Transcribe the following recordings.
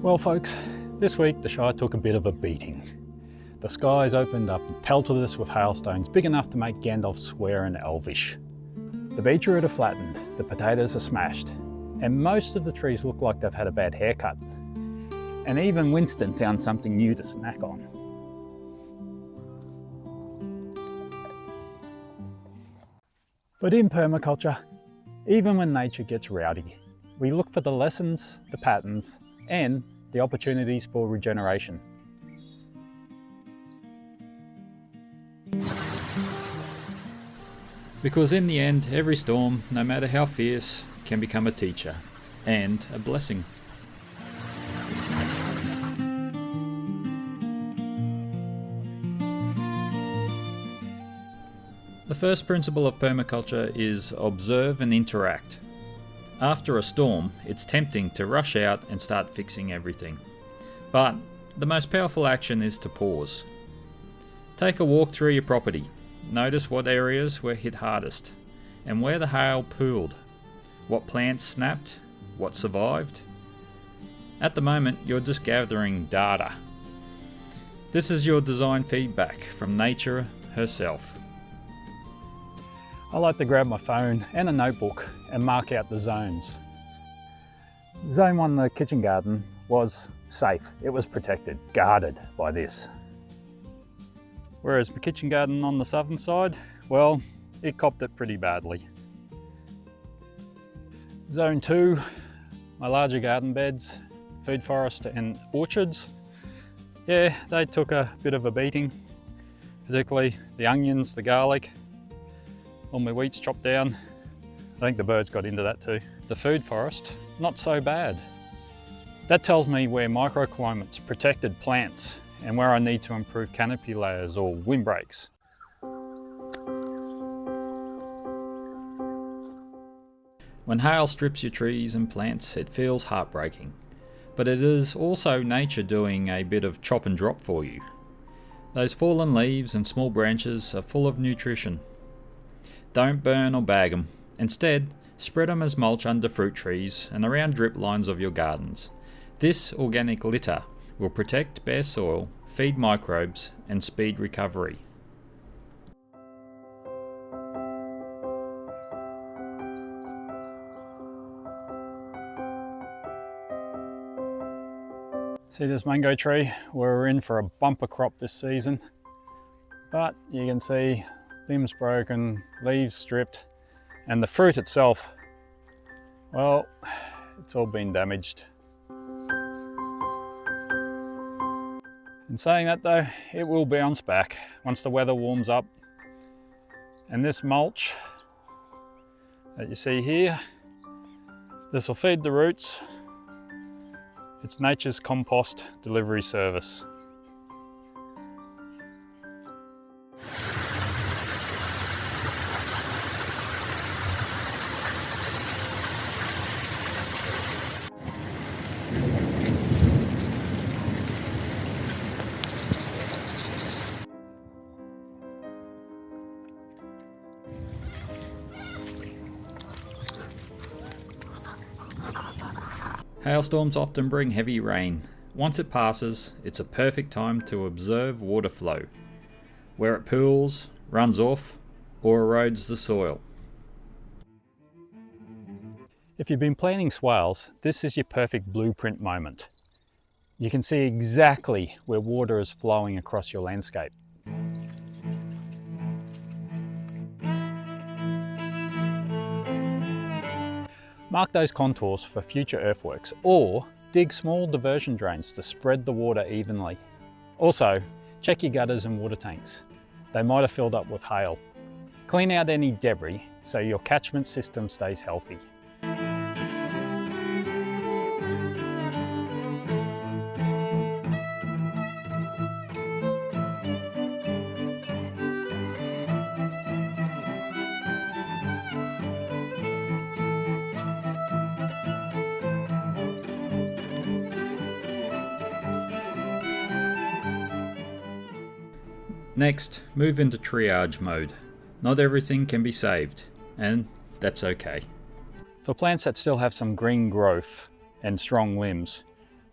Well folks, this week the Shire took a bit of a beating. The skies opened up and pelted us with hailstones big enough to make Gandalf swear in Elvish. The beetroot are flattened, the potatoes are smashed, and most of the trees look like they've had a bad haircut. And even Winston found something new to snack on. But in permaculture, even when nature gets rowdy, we look for the lessons, the patterns, and the opportunities for regeneration. Because in the end, every storm, no matter how fierce, can become a teacher and a blessing. The first principle of permaculture is observe and interact. After a storm, it's tempting to rush out and start fixing everything. But the most powerful action is to pause. Take a walk through your property. Notice what areas were hit hardest and where the hail pooled. What plants snapped, what survived. At the moment, you're just gathering data. This is your design feedback from nature herself. I like to grab my phone and a notebook and mark out the zones. Zone 1, the kitchen garden, was safe. It was protected, guarded by this. Whereas my kitchen garden on the southern side, well, it copped it pretty badly. Zone 2, my larger garden beds, food forest and orchards, yeah, they took a bit of a beating, particularly the onions, the garlic. All my wheat's chopped down. I think the birds got into that too. The food forest, not so bad. That tells me where microclimates protected plants and where I need to improve canopy layers or windbreaks. When hail strips your trees and plants, it feels heartbreaking. But it is also nature doing a bit of chop and drop for you. Those fallen leaves and small branches are full of nutrition. Don't burn or bag them. Instead, spread them as mulch under fruit trees and around drip lines of your gardens. This organic litter will protect bare soil, feed microbes, and speed recovery. See this mango tree? We're in for a bumper crop this season, but you can see limbs broken, leaves stripped, and the fruit itself, well, it's all been damaged. In saying that though, it will bounce back once the weather warms up. And this mulch that you see here, this will feed the roots. It's nature's compost delivery service. Hailstorms often bring heavy rain. Once it passes, it's a perfect time to observe water flow, where it pools, runs off, or erodes the soil. If you've been planting swales, this is your perfect blueprint moment. You can see exactly where water is flowing across your landscape. Mark those contours for future earthworks or dig small diversion drains to spread the water evenly. Also, check your gutters and water tanks. They might have filled up with hail. Clean out any debris so your catchment system stays healthy. Next, move into triage mode. Not everything can be saved, and that's okay. For plants that still have some green growth and strong limbs,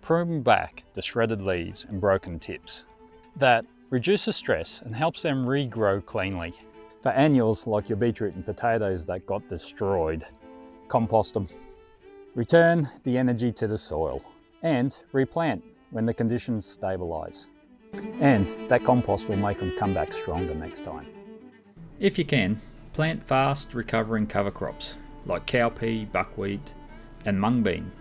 prune back the shredded leaves and broken tips. That reduces stress and helps them regrow cleanly. For annuals like your beetroot and potatoes that got destroyed, compost them. Return the energy to the soil and replant when the conditions stabilise. And that compost will make them come back stronger next time. If you can, plant fast recovering cover crops like cowpea, buckwheat and mung bean.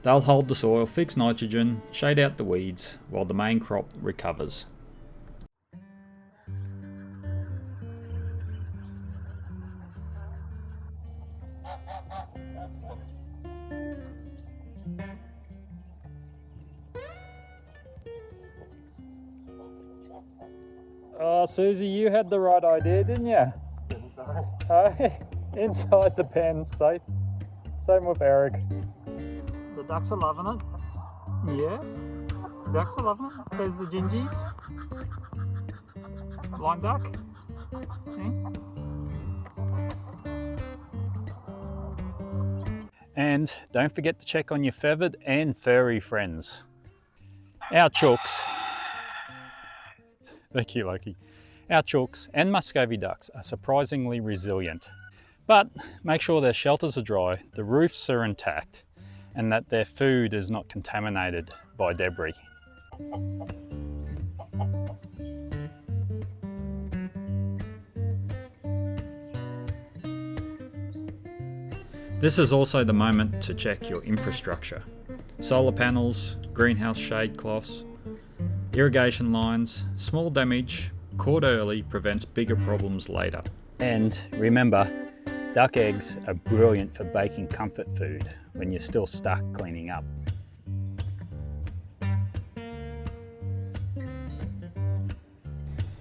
They'll hold the soil, fix nitrogen, shade out the weeds while the main crop recovers. Oh, Susie, you had the right idea, didn't you? Hey, inside the pen, safe. Same with Eric. The ducks are loving it. Yeah, ducks are loving it. There's the gingies. Blind duck. And don't forget to check on your feathered and furry friends. Our chooks. Thank you, Loki. Our chooks and Muscovy ducks are surprisingly resilient. But make sure their shelters are dry, the roofs are intact, and that their food is not contaminated by debris. This is also the moment to check your infrastructure. Solar panels, greenhouse shade cloths, irrigation lines. Small damage caught early prevents bigger problems later. And remember, duck eggs are brilliant for baking comfort food when you're still stuck cleaning up.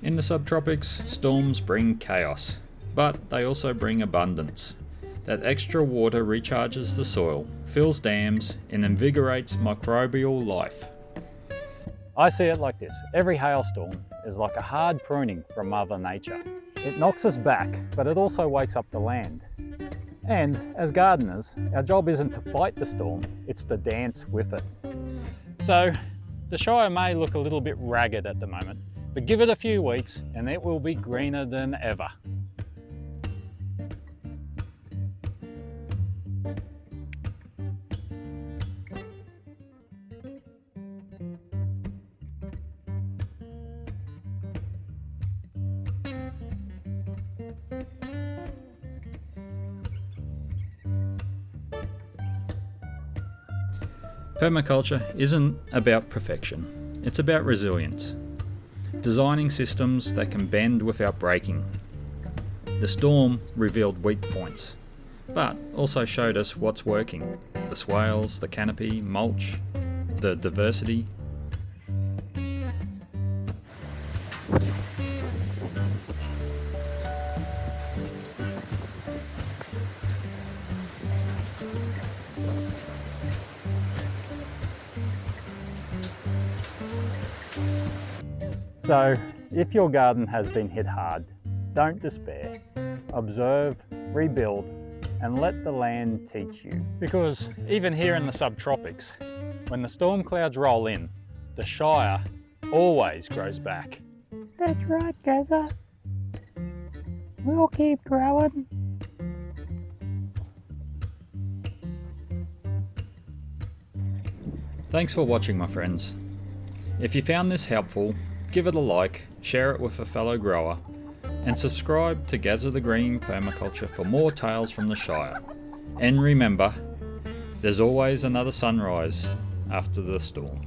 In the subtropics, storms bring chaos, but they also bring abundance. That extra water recharges the soil, fills dams, and invigorates microbial life. I see it like this. Every hailstorm is like a hard pruning from Mother Nature. It knocks us back, but it also wakes up the land. And as gardeners, our job isn't to fight the storm, it's to dance with it. So the Shire may look a little bit ragged at the moment, but give it a few weeks and it will be greener than ever. Permaculture isn't about perfection, it's about resilience. Designing systems that can bend without breaking. The storm revealed weak points, but also showed us what's working. The swales, the canopy, mulch, the diversity. So, if your garden has been hit hard, don't despair. Observe, rebuild, and let the land teach you. Because even here in the subtropics, when the storm clouds roll in, the Shire always grows back. That's right, Gazza. We'll keep growing. Thanks for watching, my friends. If you found this helpful, give it a like, share it with a fellow grower, and subscribe to Gazza the Green Permaculture for more tales from the Shire. And remember, there's always another sunrise after the storm.